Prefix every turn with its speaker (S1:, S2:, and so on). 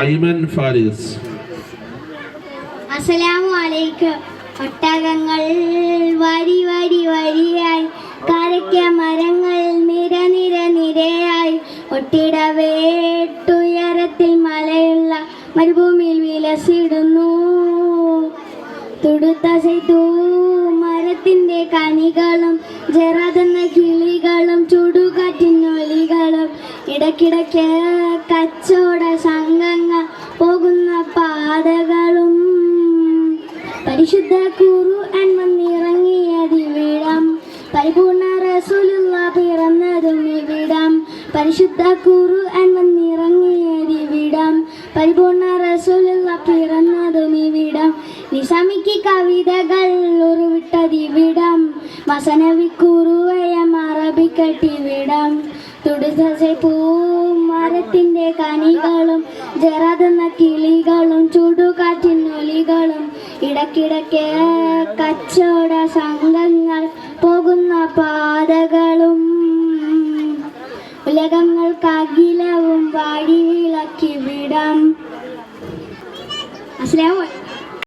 S1: ഐമൻ ഫാരിസ്.
S2: അസ്സലാമു അലൈക്കും. ഒട്ടകങ്ങൾ വരി വരി വരിയായി, കാരക്ക മരങ്ങൾ നിര നിര നിരയായി, ഒട്ടിടവേട്ടുയരത്തിൽ മലയുള്ള മരുഭൂമിയിൽ വിലസിടുന്നു. തുടുത്ത സൈതൂ മരത്തിൻ്റെ കനികളും ജറാതെന്ന കിളികളും ചുടുകാറ്റിനൊലികളും, ഇടയ്ക്കിടയ്ക്ക് കച്ചവട സംഘങ്ങൾ പോകുന്ന പാതകളും, പരിശുദ്ധ ഖുർആൻ വന്നിറങ്ങിയതിവിടം, പരിപൂർണ റസൂലുള്ള പിറന്നതും ഇവിടം. പരിശുദ്ധ ഖുർആൻ വന്നിറങ്ങിയതിവിടം, പരിപൂർണ റസൂലുള്ള പിറന്നതും ഇവിടം. നിസാമിക്ക് കവിതകൾ ഉരുവിട്ടതിവിടം, മസനവി കുറുവയം അറബിക്കട്ടിവിടം. തുടുസൈ പൂമരത്തിൻ്റെ കനികളും ജറാതെന്ന കിളികളും ചുടുകാറ്റിനൊലികളും, ഇടയ്ക്കിടയ്ക്ക് കച്ചവട സംഘങ്ങൾ പോകുന്ന പാതകളും, ഉലകങ്ങൾക്കകിലവും വാടി വിളക്കിവിടം. അസ്സലാമു